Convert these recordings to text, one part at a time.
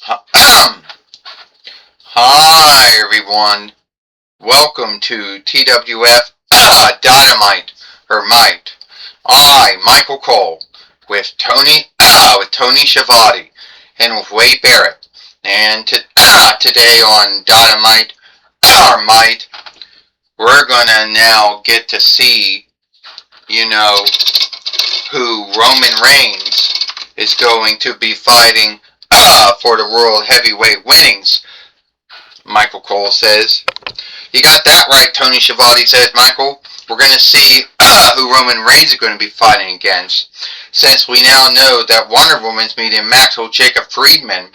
Hi everyone, welcome to TWF Dynamite or Might. Michael Cole, with Tony Schiavone, and with Wade Barrett. And today on Dynamite or Might, we're gonna now get to see, who Roman Reigns is going to be fighting for the World Heavyweight winnings. Michael Cole says. You got that right, Tony Schiavone says, Michael. We're going to see who Roman Reigns is going to be fighting against. Since we now know that Wonder Woman's meeting Maxwell Jacob Friedman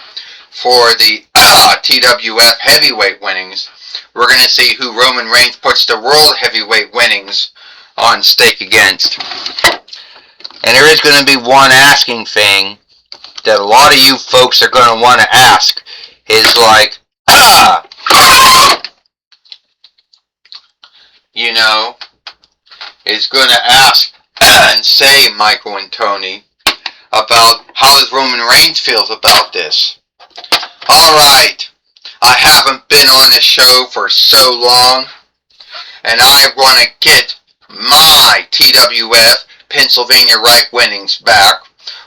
for the TWF heavyweight winnings, we're going to see who Roman Reigns puts the World Heavyweight winnings on stake against. And there is going to be one asking thing that a lot of you folks are going to want to ask. Is like, is going to ask and say, Michael and Tony, about how does Roman Reigns feels about this. Alright, I haven't been on the show for so long, and I want to get my TWF Pennsylvania right winnings back,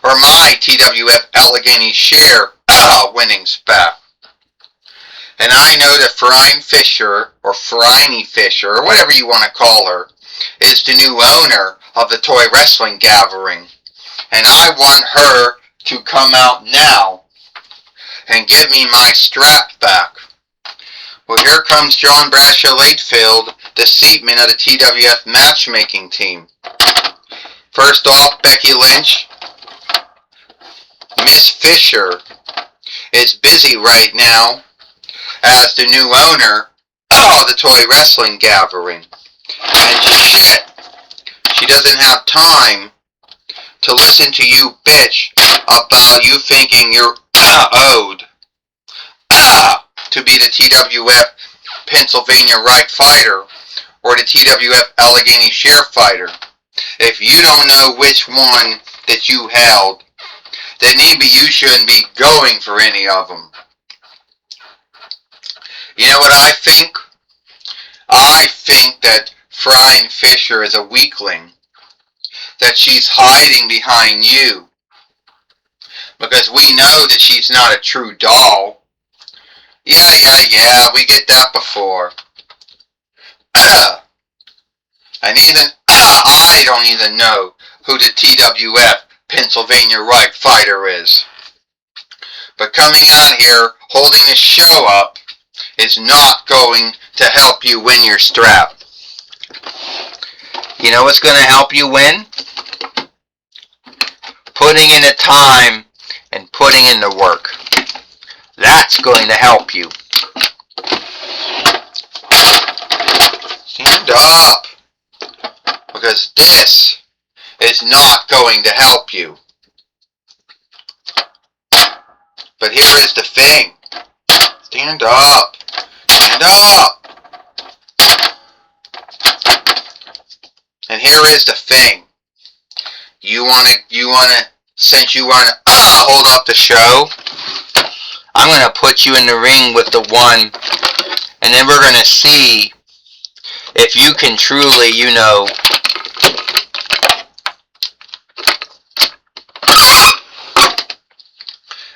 or my TWF Allegheny Share winnings back. And I know that Frine Fisher, or Phryne Fisher, or whatever you want to call her, is the new owner of the Toy Wrestling Gathering. And I want her to come out now and give me my strap back. Well, here comes John Bradshaw Latefield, the seatman of the TWF matchmaking team. First off, Becky Lynch. Miss Fisher is busy right now as the new owner of the Toy Wrestling Gathering. And shit, she doesn't have time to listen to you bitch about you thinking you're owed to be the TWF Pennsylvania Right Fighter or the TWF Allegheny Share Fighter. If you don't know which one that you held, then maybe you shouldn't be going for any of them. You know what I think? I think that Phryne Fisher is a weakling. That she's hiding behind you. Because we know that she's not a true doll. Yeah, we get that before. And even I don't even know who the TWF Pennsylvania Right Fighter is. But coming out here, holding the show up, is not going to help you win your strap. You know what's going to help you win? Putting in the time and putting in the work. That's going to help you. Stand up. Because this is not going to help you. But here is the thing. Stand up. Stand up. And here is the thing. Since you want to hold up the show, I'm going to put you in the ring with the one, and then we're going to see if you can truly,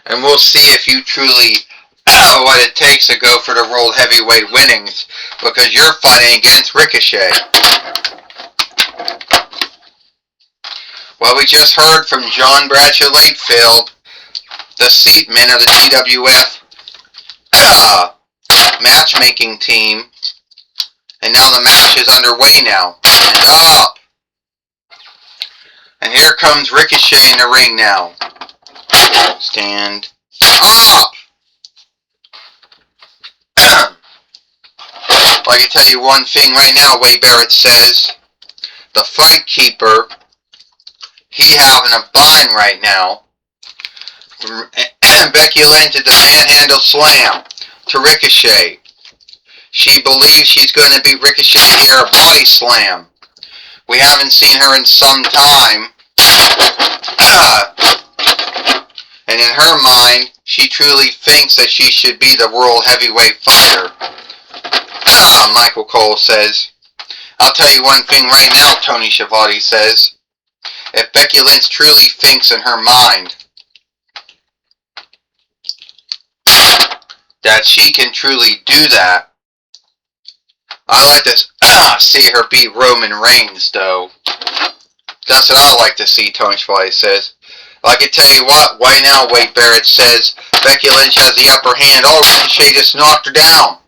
and we'll see if you truly what it takes to go for the World Heavyweight winnings, because you're fighting against Ricochet. Well, we just heard from John Bradshaw Latefield, the seatman of the TWF matchmaking team, and now the match is underway now. Stand up! And here comes Ricochet in the ring now. Stand up! Well, I can tell you one thing right now, Wade Barrett says. The Fight Keeper, he having a bind right now. Becky Lynch did the manhandle slam to Ricochet. She believes she's going to beat Ricochet here, a body slam. We haven't seen her in some time. And in her mind, she truly thinks that she should be the world heavyweight fighter. Michael Cole says. I'll tell you one thing right now, Tony Schiavone says. If Becky Lynch truly thinks in her mind that she can truly do that, I like to see her beat Roman Reigns, though. That's what I like to see, Tony Schiavone says. I can tell you what, right now, Wade Barrett says Becky Lynch has the upper hand. Oh, Ricochet just knocked her down.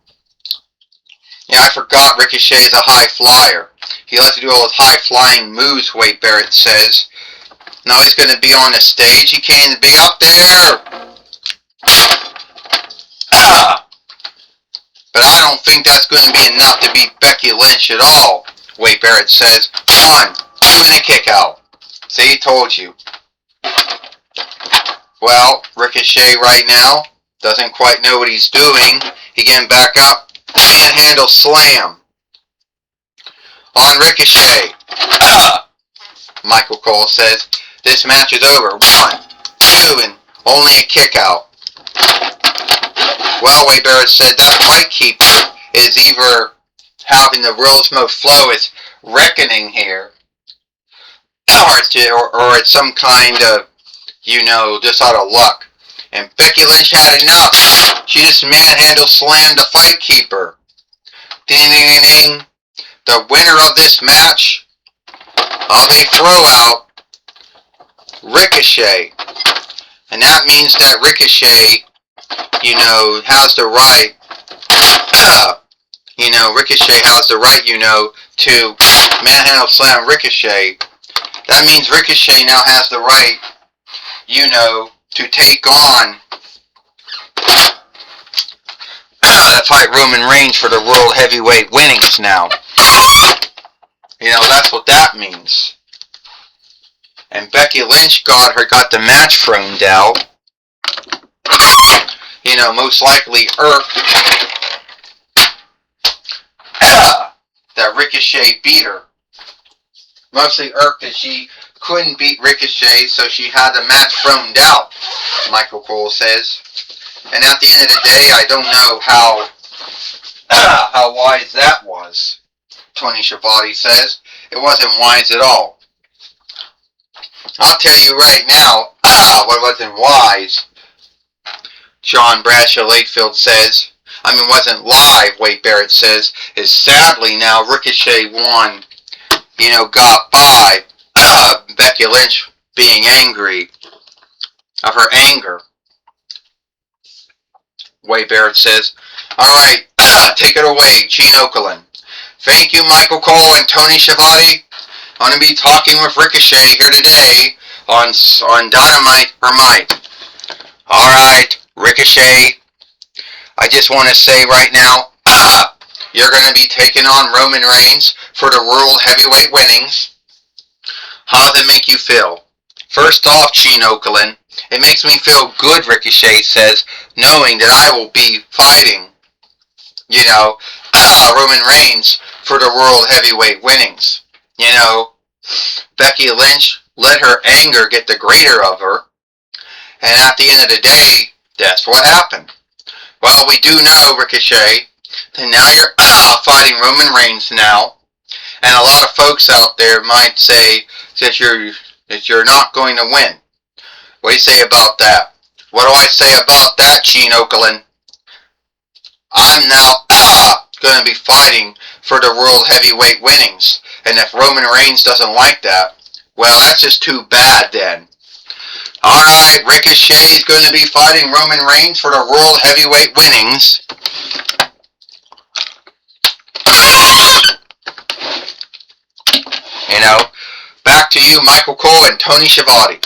Yeah, I forgot Ricochet is a high flyer. He likes to do all his high-flying moves, Wade Barrett says. Now he's going to be on the stage. He can't be up there. But I don't think that's going to be enough to beat Becky Lynch at all, Wade Barrett says. 1, 2, and a kick out. See, he told you. Well, Ricochet right now doesn't quite know what he's doing. He getting back up. Manhandle slam on Ricochet. Michael Cole says this match is over. 1, 2, and only a kick out. Well, Wade Barrett said that fight keeper is either having the world's most flawless reckoning here, or it's some kind of, just out of luck. And Becky Lynch had enough. She just manhandle slammed the fight keeper. Ding, ding, ding, ding. The winner of this match, they throw out Ricochet. And that means that Ricochet, has the right, Ricochet has the right, to manhandle slam Ricochet. That means Ricochet now has the right, to take on fight Roman Reigns for the World Heavyweight winnings now. That's what that means. And Becky Lynch got the match thrown out. Most likely irked that Ricochet beat her. Mostly irked that she couldn't beat Ricochet, so she had the match thrown out, Michael Cole says. And at the end of the day, I don't know how wise that was, Tony Schiavone says. It wasn't wise at all. I'll tell you right now, what wasn't wise, John Bradshaw Lakefield says, wasn't live, Wade Barrett says, is sadly now Ricochet won, got by Becky Lynch being angry of her anger. Wade Barrett says, alright, take it away, Gene Okerlund. Thank you, Michael Cole and Tony Schiavone. I'm going to be talking with Ricochet here today on Dynamite or Might. Alright, Ricochet, I just want to say right now, you're going to be taking on Roman Reigns for the World Heavyweight winnings. How does it make you feel? First off, Gene Okerlund, it makes me feel good, Ricochet says, knowing that I will be fighting, Roman Reigns for the World Heavyweight winnings. Becky Lynch let her anger get the greater of her, and at the end of the day, that's what happened. Well, we do know, Ricochet, that now you're fighting Roman Reigns now, and a lot of folks out there might say that you're not going to win. What do you say about that? What do I say about that, Gene Okerlund? I'm now going to be fighting for the World Heavyweight winnings, and if Roman Reigns doesn't like that, well, that's just too bad then. Alright, Ricochet is going to be fighting Roman Reigns for the World Heavyweight winnings. Back to you, Michael Cole and Tony Schiavone.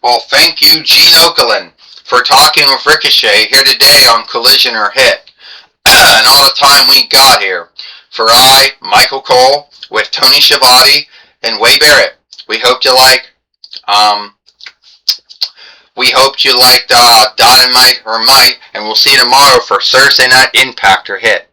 Well, thank you, Gene Okerlund, for talking with Ricochet here today on Collision or Hit. And all the time we got here. For I, Michael Cole, with Tony Schiavone and Wade Barrett. We hope you liked Dynamite or Might, and we'll see you tomorrow for Thursday Night Impact or Hit.